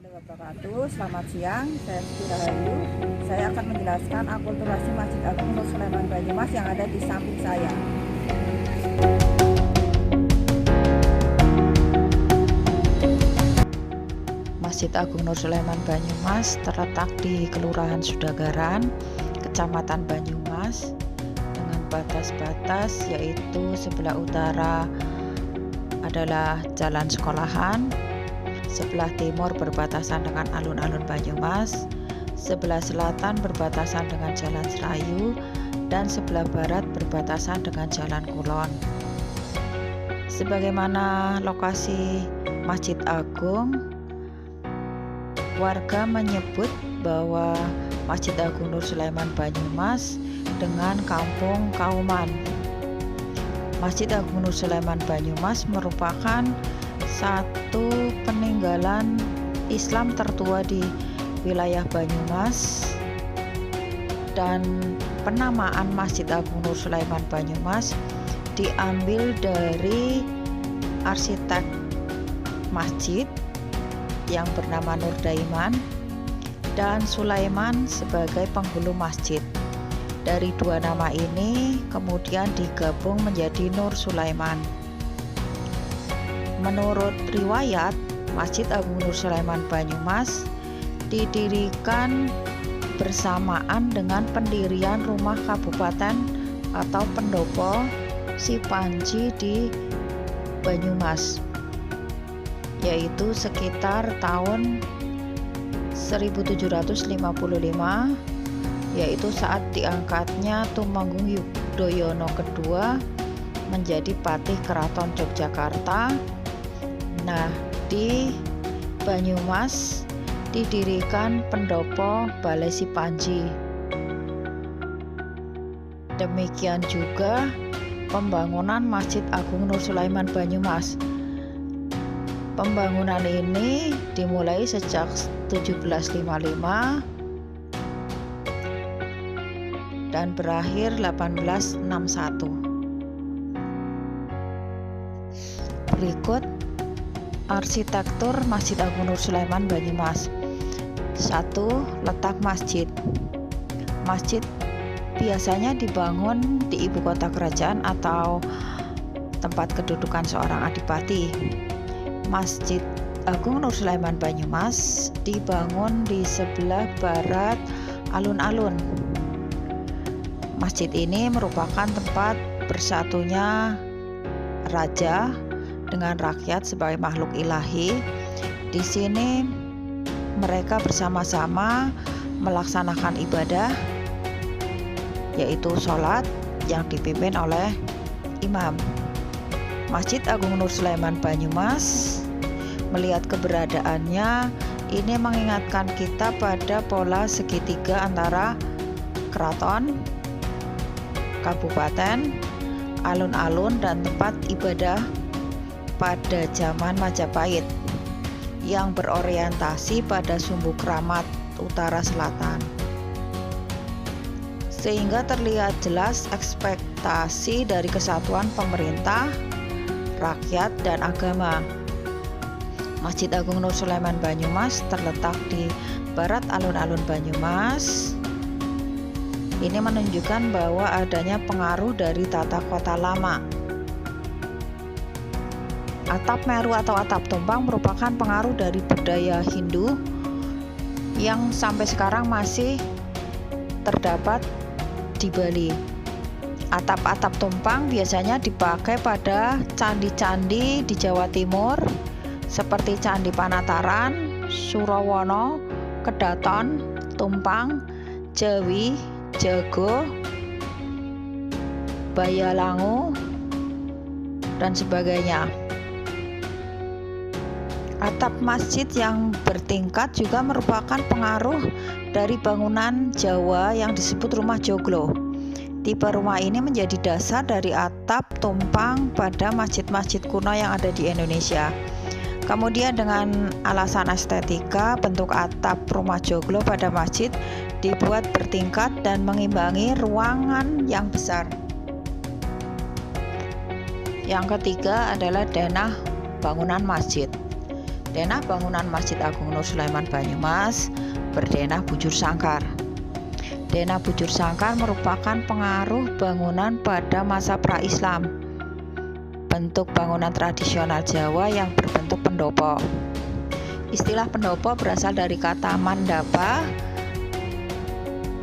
wabarakatuh. Selamat siang, saya Siti Rahayu. Saya akan menjelaskan akulturasi Masjid Agung Nur Sulaiman Banyumas yang ada di samping saya. Masjid Agung Nur Sulaiman Banyumas terletak di Kelurahan Sudagaran, Kecamatan Banyumas, dengan batas-batas yaitu sebelah utara adalah Jalan Sekolahan, sebelah timur berbatasan dengan alun-alun Banyumas, sebelah selatan berbatasan dengan Jalan Serayu, dan sebelah barat berbatasan dengan Jalan Kulon. Sebagaimana lokasi Masjid Agung, warga menyebut bahwa Masjid Agung Nur Sulaiman Banyumas dengan Kampung Kauman. Masjid Agung Nur Sulaiman Banyumas merupakan satu peninggalan Islam tertua di wilayah Banyumas, dan penamaan Masjid Agung Nur Sulaiman Banyumas diambil dari arsitek masjid yang bernama Nur Daiman dan Sulaiman sebagai penghulu masjid. Dari dua nama ini kemudian digabung menjadi Nur Sulaiman. Menurut riwayat, Masjid Agung Nur Sulaiman Banyumas didirikan bersamaan dengan pendirian rumah kabupaten atau pendopo Si Panji di Banyumas, yaitu sekitar tahun 1755, yaitu saat diangkatnya Tumenggung Yudhoyono II menjadi Patih Keraton Yogyakarta. Nah, di Banyumas didirikan pendopo Balai Si Panji. Demikian juga pembangunan Masjid Agung Nur Sulaiman Banyumas. Pembangunan ini dimulai sejak 1755 dan berakhir 1861. Berikut arsitektur Masjid Agung Nur Sulaiman Banyumas. 1. Letak masjid. Masjid biasanya dibangun di ibu kota kerajaan atau tempat kedudukan seorang adipati. Masjid Agung Nur Sulaiman Banyumas dibangun di sebelah barat alun-alun. Masjid ini merupakan tempat bersatunya raja dengan rakyat sebagai makhluk ilahi. Di sini mereka bersama-sama melaksanakan ibadah, yaitu sholat yang dipimpin oleh imam. Masjid Agung Nur Sulaiman Banyumas, melihat keberadaannya, ini mengingatkan kita pada pola segitiga antara keraton, kabupaten, alun-alun, dan tempat ibadah pada zaman Majapahit yang berorientasi pada Sumbu Kramat Utara Selatan, sehingga terlihat jelas ekspektasi dari kesatuan pemerintah, rakyat, dan agama. Masjid Agung Nur Sulaiman Banyumas terletak di barat alun-alun Banyumas. Ini menunjukkan bahwa adanya pengaruh dari tata kota lama. Atap meru atau atap tumpang merupakan pengaruh dari budaya Hindu yang sampai sekarang masih terdapat di Bali. Atap-atap tumpang biasanya dipakai pada candi-candi di Jawa Timur seperti Candi Panataran, Surawono, Kedaton, Tumpang, Jawi, Jago, Bayalangu, dan sebagainya. Atap masjid yang bertingkat juga merupakan pengaruh dari bangunan Jawa yang disebut rumah joglo. Tipe rumah ini menjadi dasar dari atap tumpang pada masjid-masjid kuno yang ada di Indonesia. Kemudian dengan alasan estetika, bentuk atap rumah joglo pada masjid dibuat bertingkat dan mengimbangi ruangan yang besar. Yang ketiga adalah denah bangunan masjid. Denah bangunan Masjid Agung Nur Sulaiman Banyumas berdenah bujur sangkar. Denah bujur sangkar merupakan pengaruh bangunan pada masa pra-Islam, bentuk bangunan tradisional Jawa yang berbentuk pendopo. Istilah pendopo berasal dari kata mandapa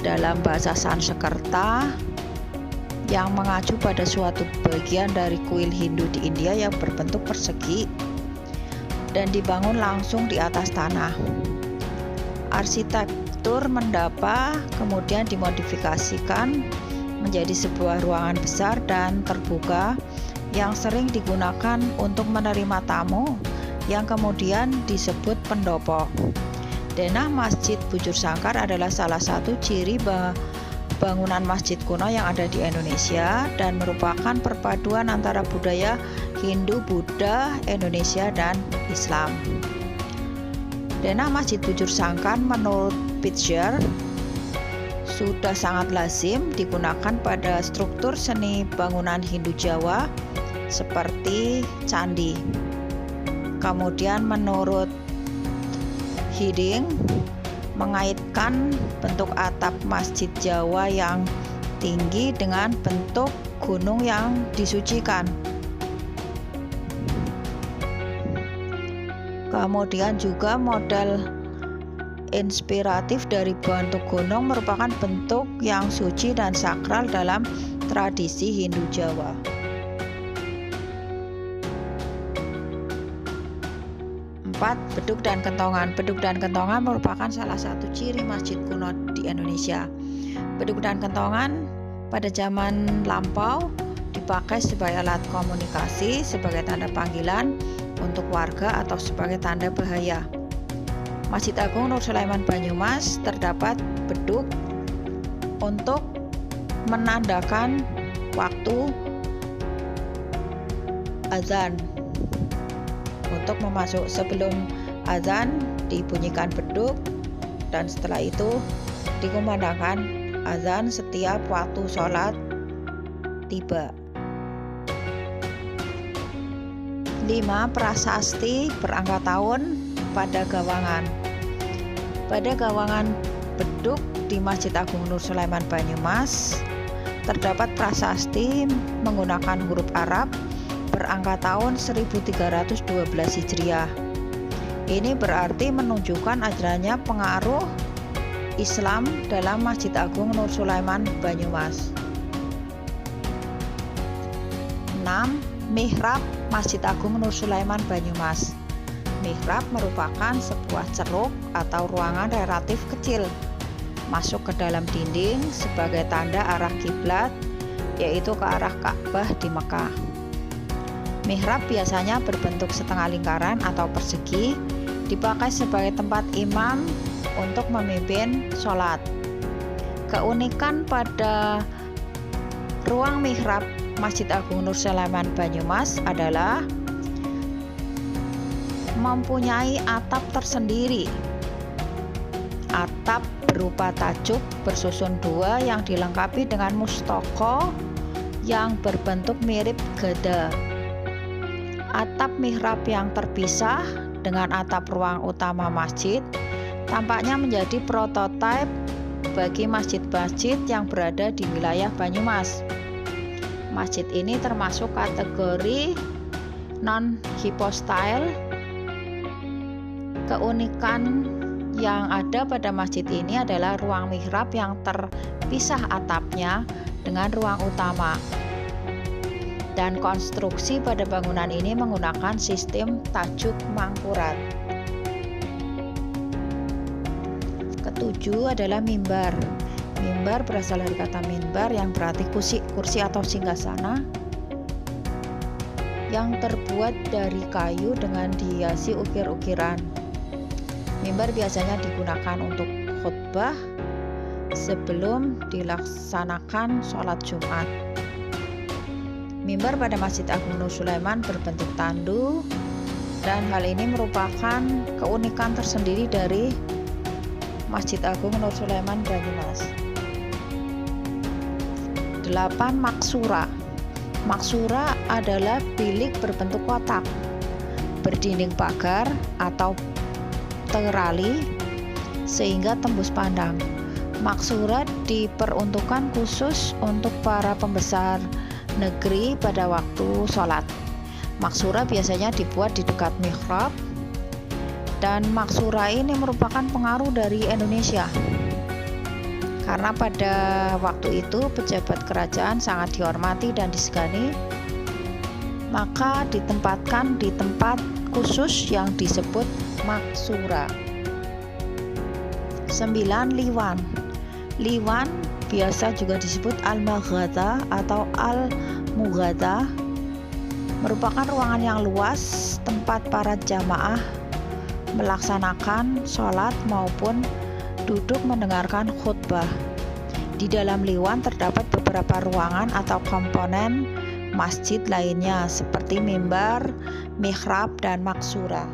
dalam bahasa Sanskerta yang mengacu pada suatu bagian dari kuil Hindu di India yang berbentuk persegi dan dibangun langsung di atas tanah. Arsitektur mandapa kemudian dimodifikasikan menjadi sebuah ruangan besar dan terbuka yang sering digunakan untuk menerima tamu yang kemudian disebut pendopo. Denah Masjid Bujur Sangkar adalah salah satu ciri bangunan masjid kuno yang ada di Indonesia dan merupakan perpaduan antara budaya Hindu, Buddha, Indonesia, dan Islam. Denah Masjid Bujur Sangkar menurut Pitzer sudah sangat lazim digunakan pada struktur seni bangunan Hindu Jawa seperti candi. Kemudian menurut Hiding mengaitkan bentuk atap masjid Jawa yang tinggi dengan bentuk gunung yang disucikan. Kemudian juga model inspiratif dari bentuk gunung merupakan bentuk yang suci dan sakral dalam tradisi Hindu Jawa. 4. Beduk dan kentongan. Beduk dan kentongan merupakan salah satu ciri masjid kuno di Indonesia. Beduk dan kentongan pada zaman lampau dipakai sebagai alat komunikasi, sebagai tanda panggilan untuk warga atau sebagai tanda bahaya. Masjid Agung Nur Sulaiman Banyumas terdapat beduk untuk menandakan waktu azan. Untuk memasuk sebelum azan dibunyikan beduk dan setelah itu dikumandangkan azan setiap waktu sholat tiba. 5. Prasasti berangka tahun pada gawangan. Pada gawangan beduk di Masjid Agung Nur Sulaiman Banyumas terdapat prasasti menggunakan huruf Arab berangka tahun 1312 Hijriah. Ini berarti menunjukkan adanya pengaruh Islam dalam Masjid Agung Nur Sulaiman Banyumas. 6. Mihrab Masjid Agung Nur Sulaiman Banyumas. Mihrab merupakan sebuah ceruk atau ruangan relatif kecil masuk ke dalam dinding sebagai tanda arah kiblat, yaitu ke arah Ka'bah di Mekah. Mihrab biasanya berbentuk setengah lingkaran atau persegi, dipakai sebagai tempat imam untuk memimpin sholat. Keunikan pada ruang mihrab Masjid Agung Nur Sulaiman Banyumas adalah mempunyai atap tersendiri. Atap berupa tajuk bersusun dua yang dilengkapi dengan mustoko yang berbentuk mirip gada. Atap mihrab yang terpisah dengan atap ruang utama masjid tampaknya menjadi prototipe bagi masjid-masjid yang berada di wilayah Banyumas. Masjid ini termasuk kategori non-hypostyle. Keunikan yang ada pada masjid ini adalah ruang mihrab yang terpisah atapnya dengan ruang utama. Dan konstruksi pada bangunan ini menggunakan sistem tajuk mangkurat. Ketujuh adalah mimbar. Mimbar berasal dari kata minbar yang berarti kursi atau singgasana yang terbuat dari kayu dengan dihiasi ukir-ukiran. Mimbar biasanya digunakan untuk khutbah sebelum dilaksanakan sholat Jumat. Mimbar pada Masjid Agung Nur Sulaiman berbentuk tandu dan hal ini merupakan keunikan tersendiri dari Masjid Agung Nur Sulaiman Banyumas. 8. Maksura. Maksura adalah bilik berbentuk kotak. berdinding pagar atau terali sehingga tembus pandang. Maksura diperuntukkan khusus untuk para pembesar negeri pada waktu sholat. Maksura biasanya dibuat di dekat mihrab, dan maksura ini merupakan pengaruh dari Indonesia. Karena pada waktu itu pejabat kerajaan sangat dihormati dan disegani, maka ditempatkan di tempat khusus yang disebut maksura. 9. Liwan. Liwan biasa juga disebut al-maghata atau al-mughata, merupakan ruangan yang luas tempat para jamaah melaksanakan sholat maupun duduk mendengarkan khutbah. Di dalam liwan terdapat beberapa ruangan atau komponen masjid lainnya seperti mimbar, mihrab, dan maksura.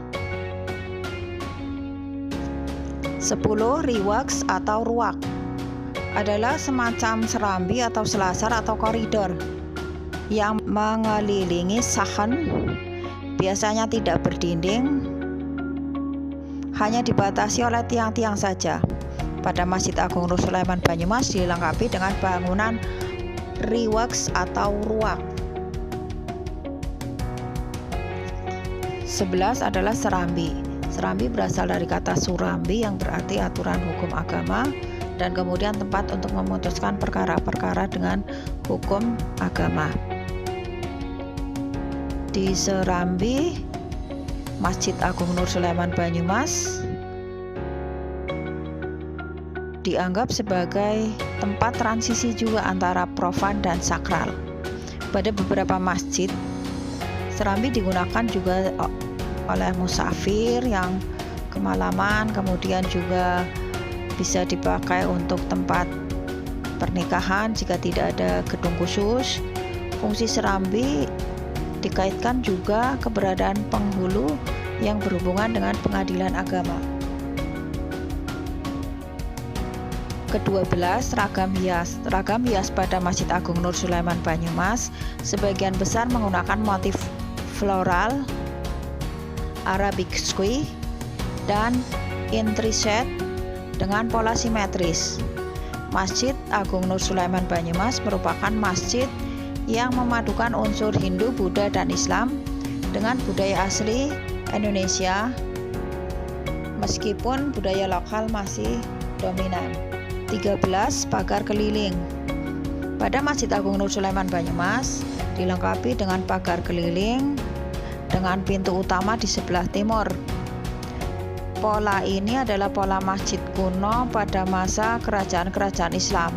10. Riwaks atau ruak adalah semacam serambi atau selasar atau koridor yang mengelilingi sahan, biasanya tidak berdinding, hanya dibatasi oleh tiang-tiang saja. Pada Masjid Agung Nur Sulaiman Banyumas dilengkapi dengan bangunan riwaks atau ruak. 11 adalah serambi. Serambi berasal dari kata surambi yang berarti aturan hukum agama, dan kemudian tempat untuk memutuskan perkara-perkara dengan hukum agama. Di serambi Masjid Agung Nur Sulaiman Banyumas dianggap sebagai tempat transisi juga antara profan dan sakral. Pada beberapa masjid, serambi digunakan juga oleh musafir yang kemalaman, kemudian juga bisa dipakai untuk tempat pernikahan jika tidak ada gedung khusus. Fungsi serambi dikaitkan juga keberadaan penghulu yang berhubungan dengan pengadilan agama. Ke-12, ragam hias. Ragam hias pada Masjid Agung Nur Sulaiman Banyumas sebagian besar menggunakan motif floral, Arabic square, dan intricate dengan pola simetris. Masjid Agung Nur Sulaiman Banyumas merupakan masjid yang memadukan unsur Hindu, Buddha, dan Islam dengan budaya asli Indonesia, meskipun budaya lokal masih dominan. 13. Pagar keliling. Pada Masjid Agung Nur Sulaiman Banyumas dilengkapi dengan pagar keliling dengan pintu utama di sebelah timur. Pola ini adalah pola masjid kuno pada masa kerajaan-kerajaan Islam.